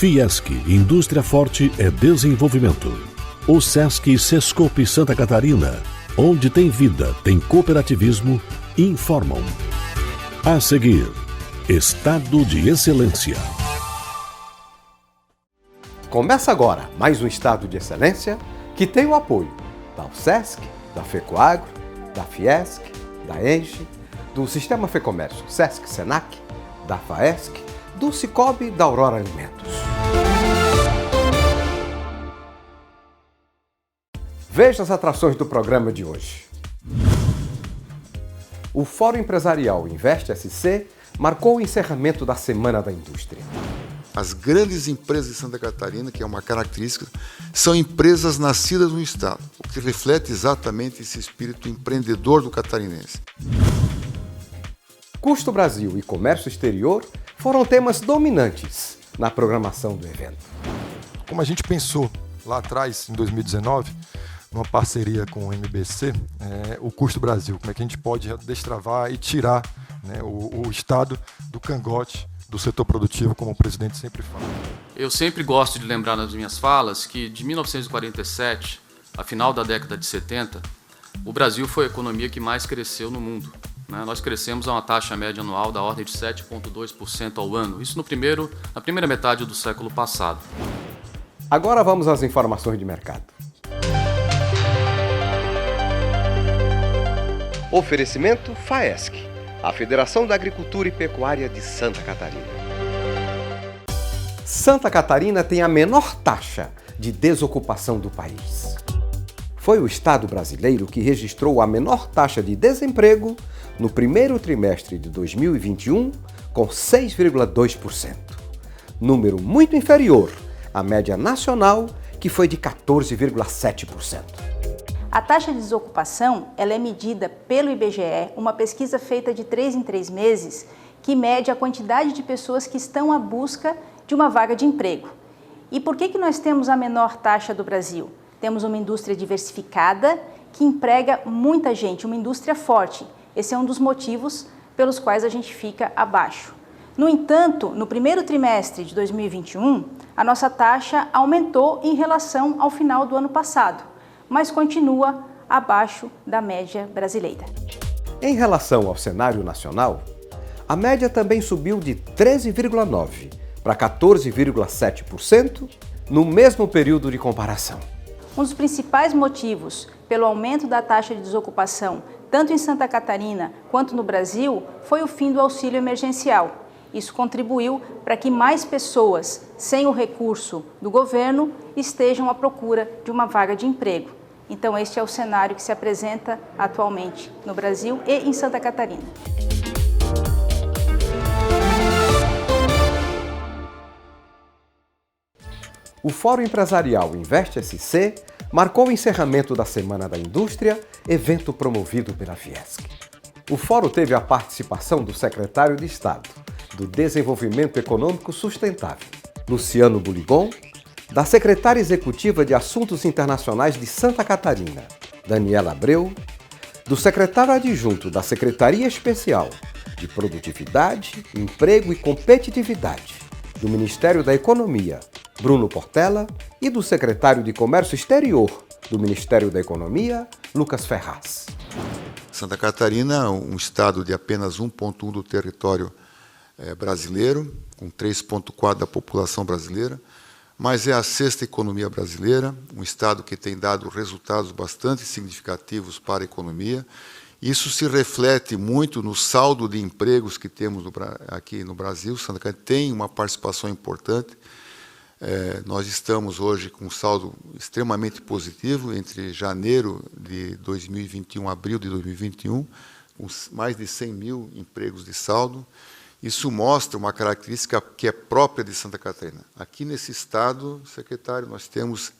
Fiesc, Indústria Forte é Desenvolvimento. O Sesc Sescope Santa Catarina, onde tem vida, tem cooperativismo, informam. A seguir, Estado de Excelência. Começa agora mais um Estado de Excelência que tem o apoio da USESC, da FECOAGRO, da Fiesc, da ENGE, do Sistema FEComércio SESC Senac, da FAESC, do Cicobi, da Aurora Alimentos. Veja as atrações do programa de hoje. O Fórum Empresarial Investe SC marcou o encerramento da Semana da Indústria. As grandes empresas de Santa Catarina, que é uma característica, são empresas nascidas no Estado, o que reflete exatamente esse espírito empreendedor do catarinense. Custo Brasil e comércio exterior foram temas dominantes na programação do evento. Como a gente pensou lá atrás, em 2019, numa parceria com o MBC, o Custo Brasil, como é que a gente pode destravar e tirar, né, o Estado do cangote do setor produtivo, como o presidente sempre fala. Eu sempre gosto de lembrar nas minhas falas que de 1947, a final da década de 70, o Brasil foi a economia que mais cresceu no mundo. Nós crescemos a uma taxa média anual da ordem de 7,2% ao ano, isso na primeira metade do século passado. Agora vamos às informações de mercado. Oferecimento FAESC, a Federação da Agricultura e Pecuária de Santa Catarina. Santa Catarina tem a menor taxa de desocupação do país. Foi o estado brasileiro que registrou a menor taxa de desemprego no primeiro trimestre de 2021, com 6,2%. Número muito inferior à média nacional, que foi de 14,7%. A taxa de desocupação ela é medida pelo IBGE, uma pesquisa feita de 3 em 3 meses, que mede a quantidade de pessoas que estão à busca de uma vaga de emprego. E por que nós temos a menor taxa do Brasil? Temos uma indústria diversificada que emprega muita gente, uma indústria forte. Esse é um dos motivos pelos quais a gente fica abaixo. No entanto, no primeiro trimestre de 2021, a nossa taxa aumentou em relação ao final do ano passado, mas continua abaixo da média brasileira. Em relação ao cenário nacional, a média também subiu de 13,9% para 14,7% no mesmo período de comparação. Um dos principais motivos pelo aumento da taxa de desocupação, tanto em Santa Catarina quanto no Brasil, foi o fim do auxílio emergencial. Isso contribuiu para que mais pessoas sem o recurso do governo estejam à procura de uma vaga de emprego. Então, este é o cenário que se apresenta atualmente no Brasil e em Santa Catarina. O Fórum Empresarial Investe SC marcou o encerramento da Semana da Indústria, evento promovido pela Fiesc. O fórum teve a participação do secretário de Estado do Desenvolvimento Econômico Sustentável, Luciano Buligon, da secretária executiva de Assuntos Internacionais de Santa Catarina, Daniela Abreu, do secretário adjunto da Secretaria Especial de Produtividade, Emprego e Competitividade, do Ministério da Economia, Bruno Portela, e do secretário de Comércio Exterior do Ministério da Economia, Lucas Ferraz. Santa Catarina, um estado de apenas 1,1% do território brasileiro, com 3,4% da população brasileira, mas é a sexta economia brasileira, um estado que tem dado resultados bastante significativos para a economia. Isso se reflete muito no saldo de empregos que temos aqui no Brasil. Santa Catarina tem uma participação importante. Nós estamos hoje com um saldo extremamente positivo entre janeiro de 2021 e abril de 2021, com mais de 100 mil empregos de saldo. Isso mostra uma característica que é própria de Santa Catarina. Aqui nesse estado, secretário, nós temos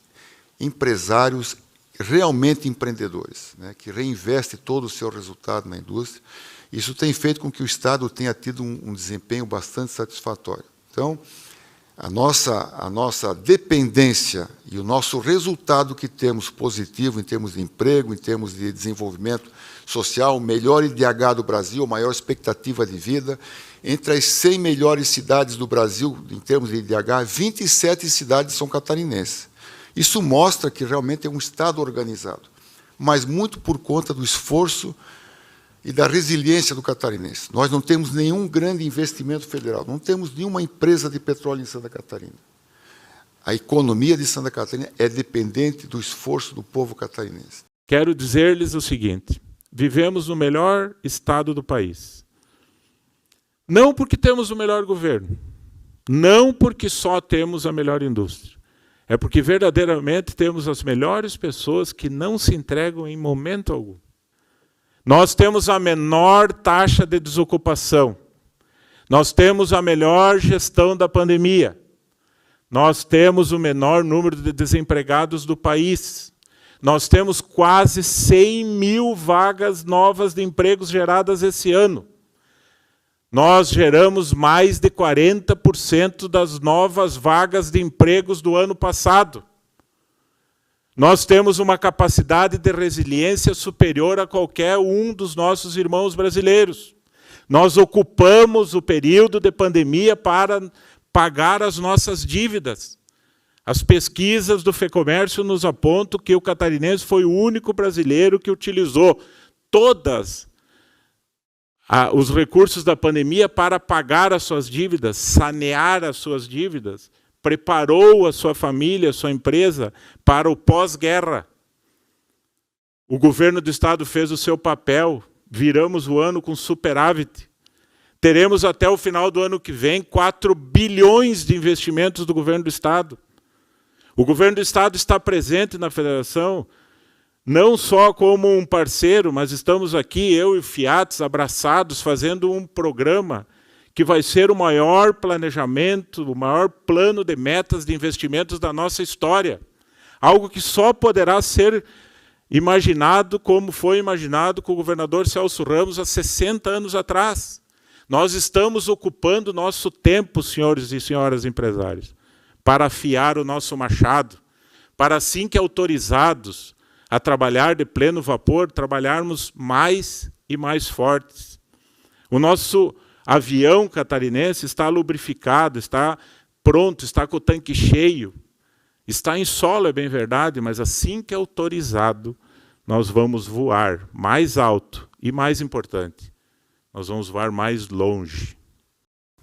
empresários realmente empreendedores, né, que reinvestem todo o seu resultado na indústria. Isso tem feito com que o estado tenha tido um desempenho bastante satisfatório. Então, a nossa dependência e o nosso resultado que temos positivo em termos de emprego, em termos de desenvolvimento social, melhor IDH do Brasil, maior expectativa de vida, entre as 100 melhores cidades do Brasil, em termos de IDH, 27 cidades são catarinenses. Isso mostra que realmente é um Estado organizado, mas muito por conta do esforço e da resiliência do catarinense. Nós não temos nenhum grande investimento federal, não temos nenhuma empresa de petróleo em Santa Catarina. A economia de Santa Catarina é dependente do esforço do povo catarinense. Quero dizer-lhes o seguinte: vivemos no melhor estado do país. Não porque temos o melhor governo, não porque só temos a melhor indústria. É porque verdadeiramente temos as melhores pessoas que não se entregam em momento algum. Nós temos a menor taxa de desocupação. Nós temos a melhor gestão da pandemia. Nós temos o menor número de desempregados do país. Nós temos quase 100 mil vagas novas de empregos geradas esse ano. Nós geramos mais de 40% das novas vagas de empregos do ano passado. Nós temos uma capacidade de resiliência superior a qualquer um dos nossos irmãos brasileiros. Nós ocupamos o período de pandemia para pagar as nossas dívidas. As pesquisas do FEComércio nos apontam que o catarinense foi o único brasileiro que utilizou todos os recursos da pandemia para pagar as suas dívidas, sanear as suas dívidas, preparou a sua família, a sua empresa para o pós-guerra. O governo do Estado fez o seu papel, viramos o ano com superávit. Teremos até o final do ano que vem 4 bilhões de investimentos do governo do Estado. O governo do Estado está presente na federação, não só como um parceiro, mas estamos aqui, eu e o Fiats, abraçados, fazendo um programa que vai ser o maior planejamento, o maior plano de metas de investimentos da nossa história. Algo que só poderá ser imaginado como foi imaginado com o governador Celso Ramos há 60 anos atrás. Nós estamos ocupando nosso tempo, senhores e senhoras empresários, para afiar o nosso machado, para assim que autorizados a trabalhar de pleno vapor, trabalharmos mais e mais fortes. O nosso avião catarinense está lubrificado, está pronto, está com o tanque cheio, está em solo, é bem verdade, mas assim que autorizado, nós vamos voar mais alto e, mais importante, nós vamos voar mais longe.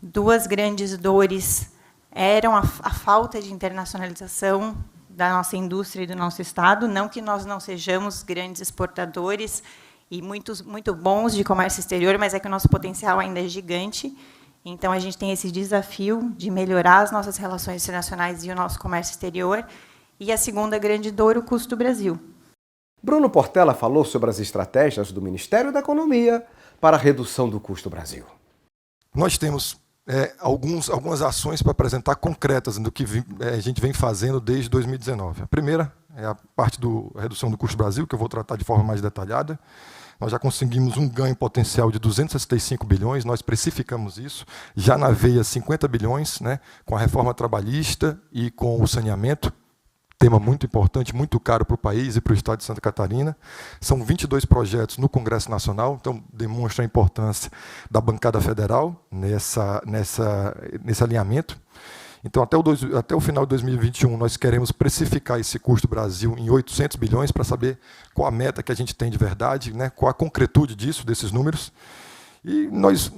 Duas grandes dores eram a falta de internacionalização da nossa indústria e do nosso Estado, não que nós não sejamos grandes exportadores e muito bons de comércio exterior, mas é que o nosso potencial ainda é gigante. Então, a gente tem esse desafio de melhorar as nossas relações internacionais e o nosso comércio exterior. E a segunda grande dor, o custo do Brasil. Bruno Portela falou sobre as estratégias do Ministério da Economia para a redução do custo Brasil. Nós temos algumas ações para apresentar concretas do que a gente vem fazendo desde 2019. A primeira é a parte da redução do custo Brasil, que eu vou tratar de forma mais detalhada. Nós já conseguimos um ganho potencial de 265 bilhões, nós precificamos isso, já na veia 50 bilhões, né, com a reforma trabalhista e com o saneamento, tema muito importante, muito caro para o país e para o Estado de Santa Catarina. São 22 projetos no Congresso Nacional, então demonstra a importância da bancada federal nesse alinhamento. Então, até o final de 2021, nós queremos precificar esse custo Brasil em 800 bilhões para saber qual a meta que a gente tem de verdade, né, qual a concretude desses números. E nós,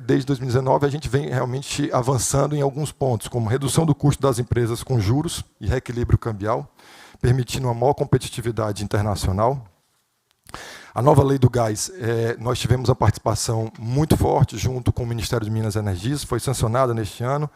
desde 2019, a gente vem realmente avançando em alguns pontos, como redução do custo das empresas com juros e reequilíbrio cambial, permitindo uma maior competitividade internacional. A nova lei do gás, nós tivemos a participação muito forte junto com o Ministério de Minas e Energias, foi sancionada neste ano,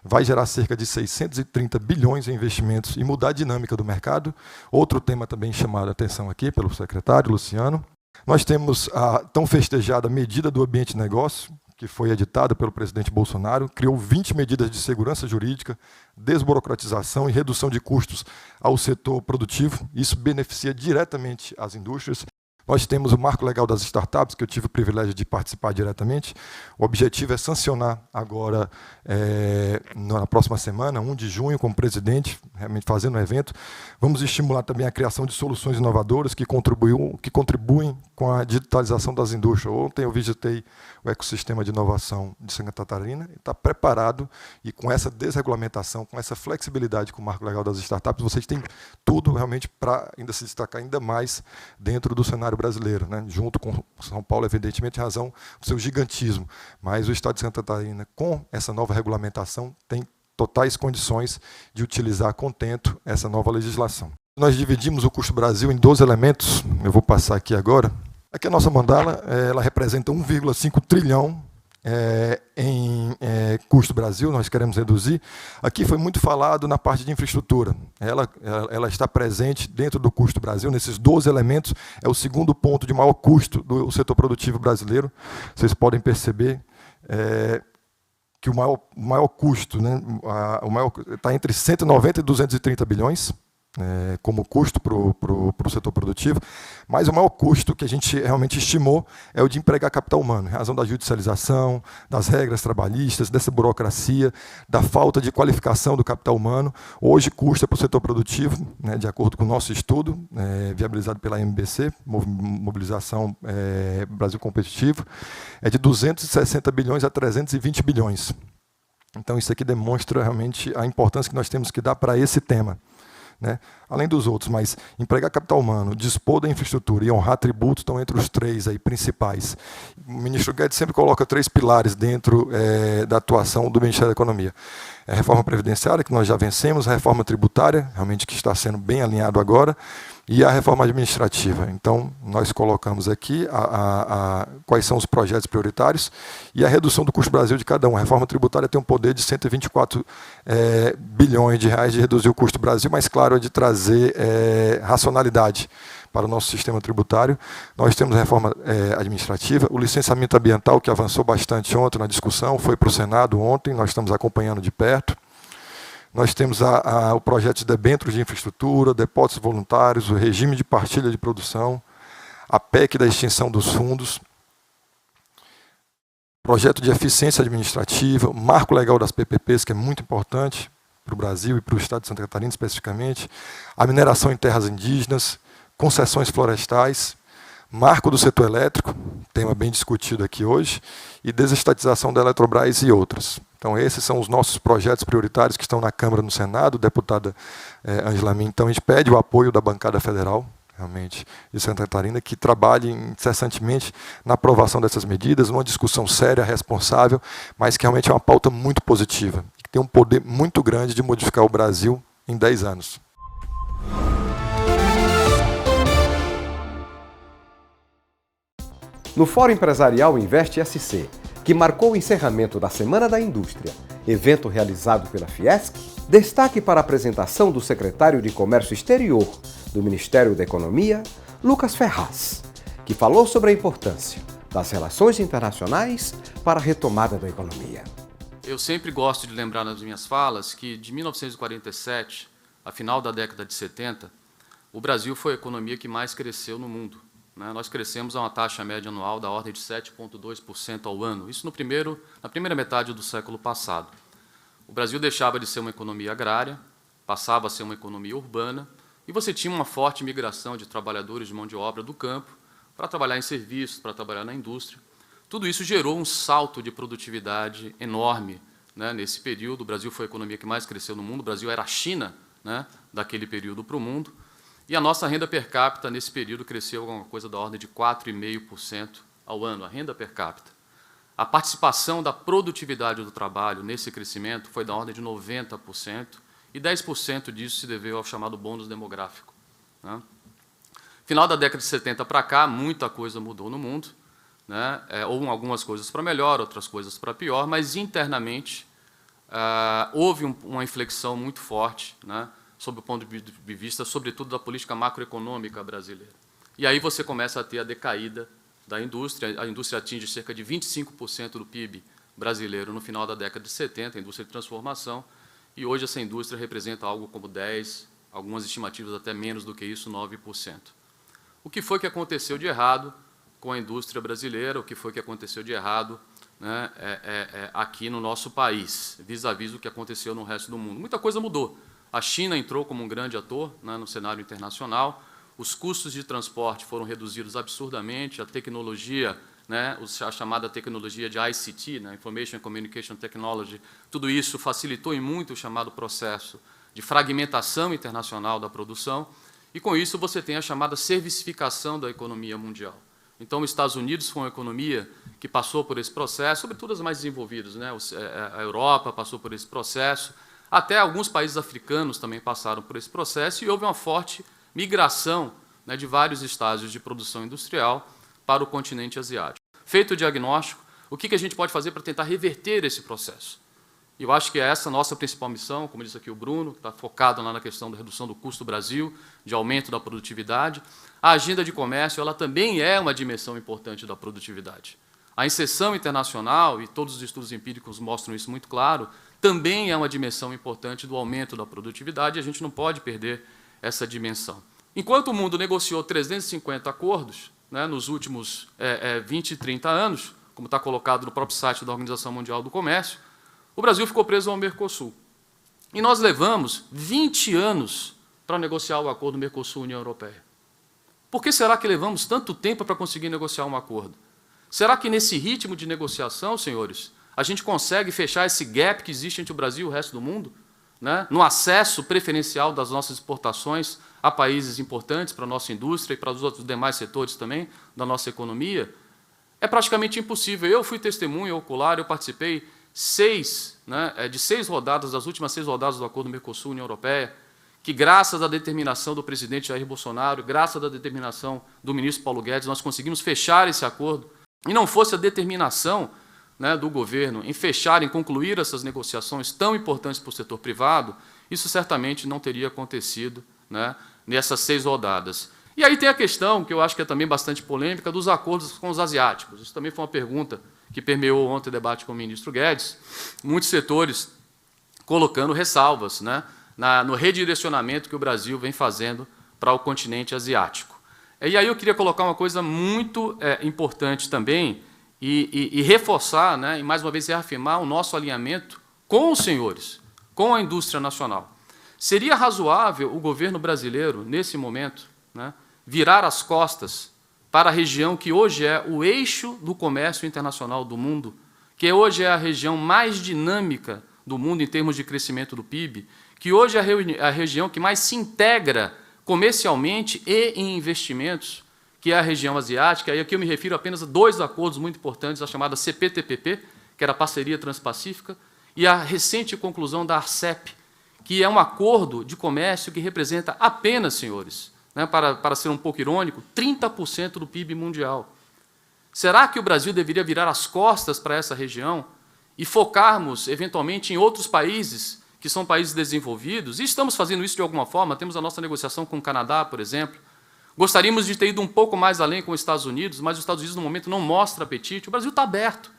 vai gerar cerca de 630 bilhões em investimentos e mudar a dinâmica do mercado. Outro tema também chamado a atenção aqui pelo secretário Luciano. Nós temos a tão festejada medida do ambiente de negócio, que foi editada pelo presidente Bolsonaro, criou 20 medidas de segurança jurídica, desburocratização e redução de custos ao setor produtivo. Isso beneficia diretamente as indústrias. Nós temos o Marco Legal das Startups, que eu tive o privilégio de participar diretamente. O objetivo é sancionar agora, na próxima semana, 1 de junho, como presidente, realmente fazendo um evento. Vamos estimular também a criação de soluções inovadoras que contribuem com a digitalização das indústrias. Ontem eu visitei o ecossistema de inovação de Santa Catarina, está preparado, e com essa desregulamentação, com essa flexibilidade com o Marco Legal das Startups, vocês têm tudo realmente para ainda se destacar ainda mais dentro do cenário brasileiro, né? Junto com São Paulo, evidentemente, em razão do seu gigantismo. Mas o Estado de Santa Catarina, com essa nova regulamentação, tem totais condições de utilizar a contento essa nova legislação. Nós dividimos o Custo Brasil em 12 elementos, eu vou passar aqui agora. Aqui a nossa mandala, ela representa 1,5 trilhão em custo Brasil, nós queremos reduzir. Aqui foi muito falado na parte de infraestrutura. Ela está presente dentro do custo Brasil, nesses 12 elementos, é o segundo ponto de maior custo do setor produtivo brasileiro. Vocês podem perceber que o maior custo, né, está entre 190 e 230 bilhões, como custo para o setor produtivo, mas o maior custo que a gente realmente estimou é o de empregar capital humano, em razão da judicialização, das regras trabalhistas, dessa burocracia, da falta de qualificação do capital humano. Hoje custa para o setor produtivo, né, de acordo com o nosso estudo, viabilizado pela MBC, Mobilização Brasil Competitivo, é de 260 bilhões a 320 bilhões. Então isso aqui demonstra realmente a importância que nós temos que dar para esse tema. Né? Além dos outros, mas empregar capital humano, dispor da infraestrutura e honrar tributos estão entre os 3 aí, principais. O ministro Guedes sempre coloca 3 pilares dentro da atuação do Ministério da Economia. A reforma previdenciária, que nós já vencemos, a reforma tributária, realmente que está sendo bem alinhado agora, e a reforma administrativa. Então, nós colocamos aqui quais são os projetos prioritários e a redução do custo Brasil de cada um. A reforma tributária tem um poder de 124 bilhões de reais de reduzir o custo Brasil, mas, claro, é de trazer racionalidade para o nosso sistema tributário. Nós temos a reforma administrativa, o licenciamento ambiental, que avançou bastante ontem na discussão, foi para o Senado ontem, nós estamos acompanhando de perto. Nós temos o projeto de debêntures de infraestrutura, depósitos voluntários, o regime de partilha de produção, a PEC da extinção dos fundos, projeto de eficiência administrativa, o marco legal das PPPs, que é muito importante para o Brasil e para o Estado de Santa Catarina especificamente, a mineração em terras indígenas, concessões florestais, marco do setor elétrico, tema bem discutido aqui hoje, e desestatização da Eletrobras e outras. Então, esses são os nossos projetos prioritários que estão na Câmara e no Senado, deputada Ângela Min. Então, a gente pede o apoio da bancada federal, realmente, de Santa Catarina, que trabalhe incessantemente na aprovação dessas medidas, numa discussão séria, responsável, mas que realmente é uma pauta muito positiva, que tem um poder muito grande de modificar o Brasil em 10 anos. No Fórum Empresarial Investe SC, que marcou o encerramento da Semana da Indústria, evento realizado pela Fiesc, destaque para a apresentação do secretário de Comércio Exterior do Ministério da Economia, Lucas Ferraz, que falou sobre a importância das relações internacionais para a retomada da economia. Eu sempre gosto de lembrar nas minhas falas que, de 1947, a final da década de 70, o Brasil foi a economia que mais cresceu no mundo. Nós crescemos a uma taxa média anual da ordem de 7,2% ao ano, isso na primeira metade do século passado. O Brasil deixava de ser uma economia agrária, passava a ser uma economia urbana, e você tinha uma forte migração de trabalhadores de mão de obra do campo para trabalhar em serviços, para trabalhar na indústria. Tudo isso gerou um salto de produtividade enorme, né? Nesse período. O Brasil foi a economia que mais cresceu no mundo, o Brasil era a China, né, daquele período para o mundo. E a nossa renda per capita, nesse período, cresceu alguma coisa da ordem de 4,5% ao ano, a renda per capita. A participação da produtividade do trabalho nesse crescimento foi da ordem de 90%, e 10% disso se deveu ao chamado bônus demográfico. Né? Final da década de 70 para cá, muita coisa mudou no mundo, né? Ou algumas coisas para melhor, outras coisas para pior, mas internamente houve uma inflexão muito forte, né? Sob o ponto de vista, sobretudo, da política macroeconômica brasileira. E aí você começa a ter a decaída da indústria. A indústria atinge cerca de 25% do PIB brasileiro no final da década de 70, a indústria de transformação, e hoje essa indústria representa algo como 10%, algumas estimativas até menos do que isso, 9%. o que foi que aconteceu de errado com a indústria brasileira, o que foi que aconteceu de errado, né, aqui no nosso país, vis-à-vis o que aconteceu no resto do mundo. Muita coisa mudou. A China entrou como um grande ator, né, no cenário internacional, os custos de transporte foram reduzidos absurdamente, a tecnologia, né, a chamada tecnologia de ICT, né, Information Communication Technology, tudo isso facilitou em muito o chamado processo de fragmentação internacional da produção, e com isso você tem a chamada servicificação da economia mundial. Então, os Estados Unidos foi uma economia que passou por esse processo, sobretudo as mais desenvolvidas, né? A Europa passou por esse processo, até alguns países africanos também passaram por esse processo, e houve uma forte migração, né, de vários estágios de produção industrial para o continente asiático. Feito o diagnóstico, o que a gente pode fazer para tentar reverter esse processo? Eu acho que é essa a nossa principal missão, como disse aqui o Bruno, que está focado lá na questão da redução do custo do Brasil, de aumento da produtividade. A agenda de comércio ela também é uma dimensão importante da produtividade. A inserção internacional, e todos os estudos empíricos mostram isso muito claro, também é uma dimensão importante do aumento da produtividade, e a gente não pode perder essa dimensão. Enquanto o mundo negociou 350 acordos, né, nos últimos 20 e 30 anos, como está colocado no próprio site da Organização Mundial do Comércio, o Brasil ficou preso ao Mercosul. E nós levamos 20 anos para negociar o acordo Mercosul-União Europeia. Por que será que levamos tanto tempo para conseguir negociar um acordo? Será que nesse ritmo de negociação, senhores, a gente consegue fechar esse gap que existe entre o Brasil e o resto do mundo, né, no acesso preferencial das nossas exportações a países importantes para a nossa indústria e para os outros demais setores também da nossa economia? É praticamente impossível. Eu fui testemunha ocular, eu participei de 6 rodadas, das últimas 6 rodadas do Acordo Mercosul-União Europeia, que, graças à determinação do presidente Jair Bolsonaro, graças à determinação do ministro Paulo Guedes, nós conseguimos fechar esse acordo. E não fosse a determinação, né, do governo em fechar, em concluir essas negociações tão importantes para o setor privado, isso certamente não teria acontecido, né, nessas 6 rodadas. E aí tem a questão, que eu acho que é também bastante polêmica, dos acordos com os asiáticos. Isso também foi uma pergunta que permeou ontem o debate com o ministro Guedes, muitos setores colocando ressalvas, né, no redirecionamento que o Brasil vem fazendo para o continente asiático. E aí eu queria colocar uma coisa muito importante também, e reforçar, né, e mais uma vez reafirmar o nosso alinhamento com os senhores, com a indústria nacional. Seria razoável o governo brasileiro, nesse momento, né, virar as costas para a região que hoje é o eixo do comércio internacional do mundo, que hoje é a região mais dinâmica do mundo em termos de crescimento do PIB, que hoje é a região que mais se integra comercialmente e em investimentos, que é a região asiática. E aqui eu me refiro apenas a 2 acordos muito importantes, a chamada CPTPP, que era a Parceria Transpacífica, e a recente conclusão da ARCEP, que é um acordo de comércio que representa apenas, senhores, né, para ser um pouco irônico, 30% do PIB mundial. Será que o Brasil deveria virar as costas para essa região e focarmos, eventualmente, em outros países, que são países desenvolvidos? E estamos fazendo isso de alguma forma, temos a nossa negociação com o Canadá, por exemplo. Gostaríamos de ter ido um pouco mais além com os Estados Unidos, mas os Estados Unidos, no momento, não mostra apetite. O Brasil está aberto.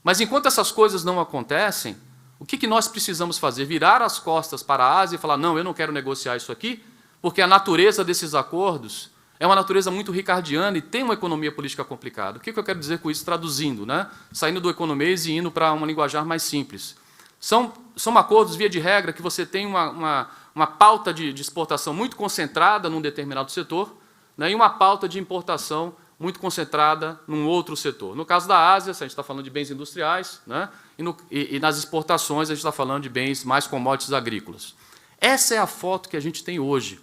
Mas, enquanto essas coisas não acontecem, o que nós precisamos fazer? Virar as costas para a Ásia e falar, não, eu não quero negociar isso aqui, porque a natureza desses acordos é uma natureza muito ricardiana e tem uma economia política complicada. O que eu quero dizer com isso, traduzindo, né? Saindo do economês e indo para uma linguajar mais simples. São acordos, via de regra, que você tem uma pauta de exportação muito concentrada num determinado setor, né, e uma pauta de importação muito concentrada num outro setor. No caso da Ásia, a gente está falando de bens industriais, né, e nas exportações a gente está falando de bens mais commodities agrícolas. Essa é a foto que a gente tem hoje.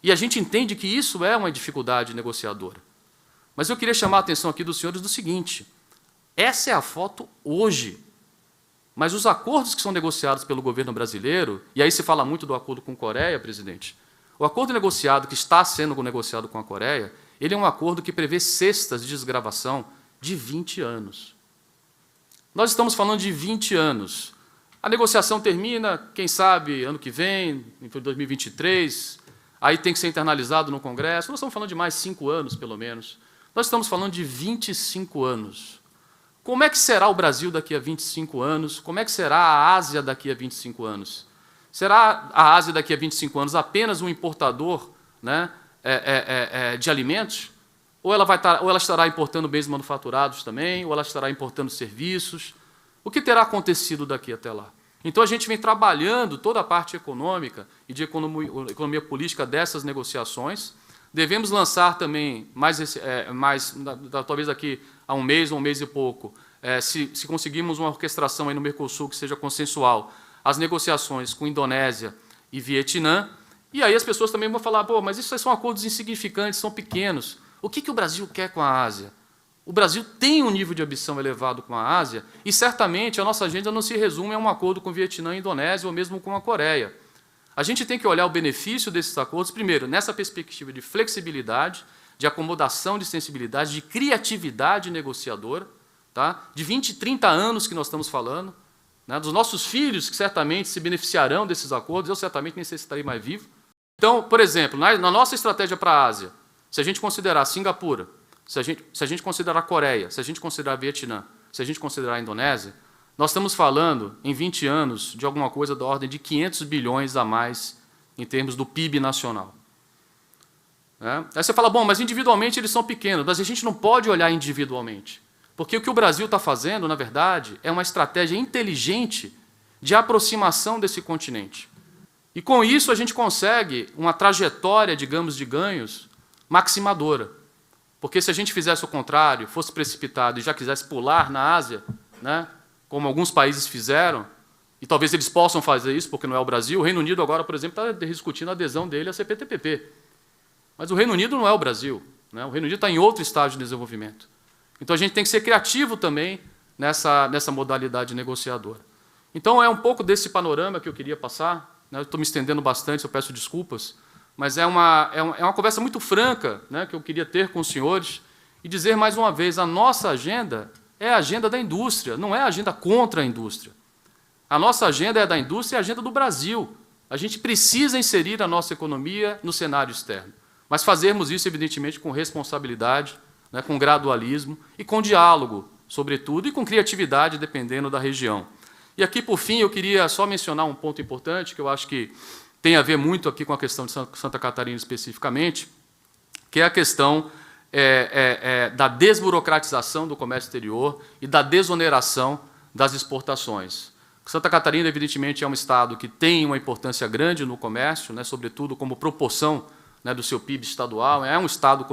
E a gente entende que isso é uma dificuldade negociadora. Mas eu queria chamar a atenção aqui dos senhores do seguinte, essa é a foto hoje. Mas os acordos que são negociados pelo governo brasileiro, e aí se fala muito do acordo com a Coreia, presidente, o acordo negociado, que está sendo negociado com a Coreia, ele é um acordo que prevê cestas de desgravação de 20 anos. Nós estamos falando de 20 anos. A negociação termina, quem sabe, ano que vem, em 2023, aí tem que ser internalizado no Congresso. Nós estamos falando de mais 5 anos, pelo menos. Nós estamos falando de 25 anos. Como é que será o Brasil daqui a 25 anos? Como é que será a Ásia daqui a 25 anos? Será a Ásia daqui a 25 anos apenas um importador, né, de alimentos, ou ela estará importando bens manufaturados também, ou ela estará importando serviços. O que terá acontecido daqui até lá? Então, a gente vem trabalhando toda a parte econômica e de economia política dessas negociações. Devemos lançar também, talvez daqui a um mês e pouco, se conseguirmos uma orquestração aí no Mercosul que seja consensual, as negociações com Indonésia e Vietnã. E aí as pessoas também vão falar, pô, mas isso são acordos insignificantes, são pequenos. O que o Brasil quer com a Ásia? O Brasil tem um nível de ambição elevado com a Ásia e, certamente, a nossa agenda não se resume a um acordo com Vietnã e Indonésia ou mesmo com a Coreia. A gente tem que olhar o benefício desses acordos, primeiro, nessa perspectiva de flexibilidade, de acomodação de sensibilidade, de criatividade negociadora, tá? De 20, 30 anos que nós estamos falando, né? Dos nossos filhos que certamente se beneficiarão desses acordos, eu certamente nem sei se estarei mais vivo. Então, por exemplo, na nossa estratégia para a Ásia, se a gente considerar Singapura, se a gente considerar a Coreia, se a gente considerar Vietnã, se a gente considerar a Indonésia, nós estamos falando, em 20 anos, de alguma coisa da ordem de 500 bilhões a mais em termos do PIB nacional. Aí você fala, bom, mas individualmente eles são pequenos, mas a gente não pode olhar individualmente. Porque o que o Brasil está fazendo, na verdade, é uma estratégia inteligente de aproximação desse continente. E, com isso, a gente consegue uma trajetória, digamos, de ganhos maximadora. Porque se a gente fizesse o contrário, fosse precipitado e já quisesse pular na Ásia, né, como alguns países fizeram, e talvez eles possam fazer isso, porque não é o Brasil, o Reino Unido agora, por exemplo, está discutindo a adesão dele à CPTPP. Mas o Reino Unido não é o Brasil, né? O Reino Unido está em outro estágio de desenvolvimento. Então, a gente tem que ser criativo também nessa modalidade negociadora. Então, é um pouco desse panorama que eu queria passar, né? Eu estou me estendendo bastante, eu peço desculpas, mas é uma conversa muito franca, né, que eu queria ter com os senhores e dizer mais uma vez, a nossa agenda é a agenda da indústria, não é a agenda contra a indústria. A nossa agenda é da indústria e a agenda do Brasil. A gente precisa inserir a nossa economia no cenário externo, mas fazermos isso, evidentemente, com responsabilidade, né, com gradualismo e com diálogo, sobretudo, e com criatividade, dependendo da região. E aqui, por fim, eu queria só mencionar um ponto importante, que eu acho que tem a ver muito aqui com a questão de Santa Catarina especificamente, que é a questão da desburocratização do comércio exterior e da desoneração das exportações. Santa Catarina, evidentemente, é um estado que tem uma importância grande no comércio, né, sobretudo como proporção, né, do seu PIB estadual, é um estado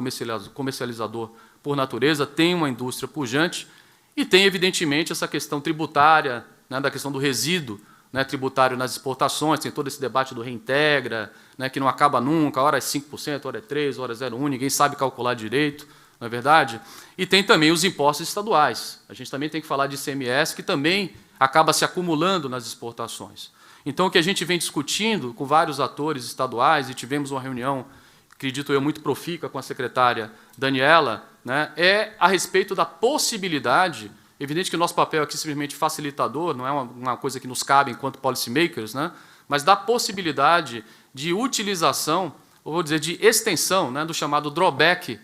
comercializador por natureza, tem uma indústria pujante e tem, evidentemente, essa questão tributária, né, da questão do resíduo, né, tributário nas exportações, tem todo esse debate do reintegra, né, que não acaba nunca, hora é 5%, hora é 3%, hora é 0,1%, ninguém sabe calcular direito, não é verdade? E tem também os impostos estaduais. A gente também tem que falar de ICMS, que também acaba se acumulando nas exportações. Então, o que a gente vem discutindo com vários atores estaduais, e tivemos uma reunião, acredito eu, muito profícua com a secretária Daniela, né, é a respeito da possibilidade. Evidente que o nosso papel aqui é simplesmente facilitador, não é uma coisa que nos cabe enquanto policymakers, né? Mas da possibilidade de utilização, ou vou dizer, de extensão, né, do chamado drawback,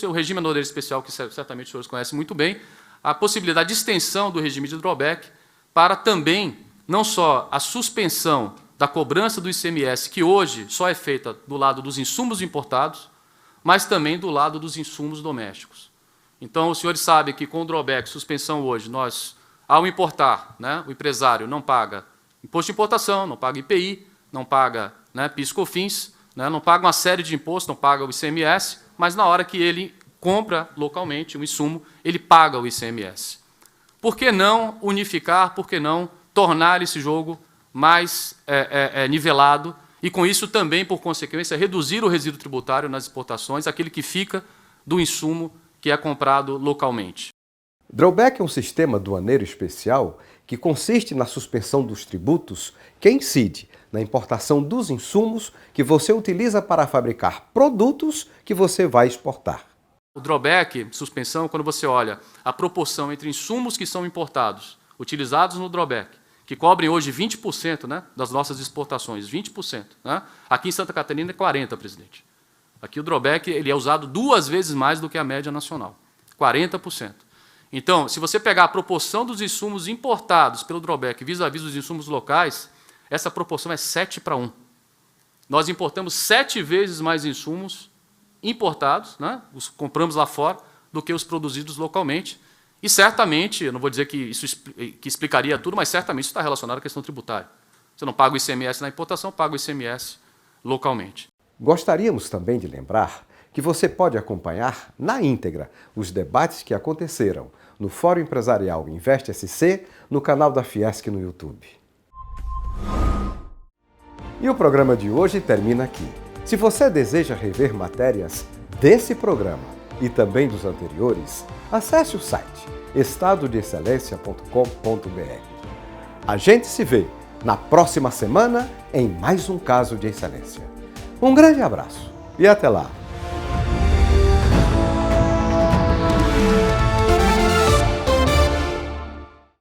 o regime anuadeiro especial, que certamente os senhores conhecem muito bem, a possibilidade de extensão do regime de drawback para também, não só a suspensão da cobrança do ICMS, que hoje só é feita do lado dos insumos importados, mas também do lado dos insumos domésticos. Então, os senhores sabem que com o drawback, suspensão hoje, nós, ao importar, né, o empresário não paga imposto de importação, não paga IPI, não paga, né, PIS/COFINS, né, não paga uma série de impostos, não paga o ICMS, mas na hora que ele compra localmente um insumo, ele paga o ICMS. Por que não unificar, por que não tornar esse jogo mais nivelado e, com isso, também, por consequência, reduzir o resíduo tributário nas exportações, aquele que fica do insumo que é comprado localmente. Drawback é um sistema aduaneiro especial que consiste na suspensão dos tributos que incide na importação dos insumos que você utiliza para fabricar produtos que você vai exportar. O drawback, suspensão, quando você olha a proporção entre insumos que são importados, utilizados no drawback, que cobrem hoje 20%, né, das nossas exportações, 20%. Né? Aqui em Santa Catarina é 40%, presidente. Aqui o drawback ele é usado 2 vezes mais do que a média nacional, 40%. Então, se você pegar a proporção dos insumos importados pelo drawback vis-à-vis dos insumos locais, essa proporção é 7:1. nós importamos 7 vezes mais insumos importados, né, os compramos lá fora, do que os produzidos localmente. E certamente, eu não vou dizer que isso que explicaria tudo, mas certamente isso está relacionado à questão tributária. Você não paga o ICMS na importação, paga o ICMS localmente. Gostaríamos também de lembrar que você pode acompanhar na íntegra os debates que aconteceram no Fórum Empresarial Investe SC no canal da Fiesc no YouTube. E o programa de hoje termina aqui. Se você deseja rever matérias desse programa e também dos anteriores, acesse o site estadodeexcelência.com.br. A gente se vê na próxima semana em mais um caso de excelência. Um grande abraço e até lá!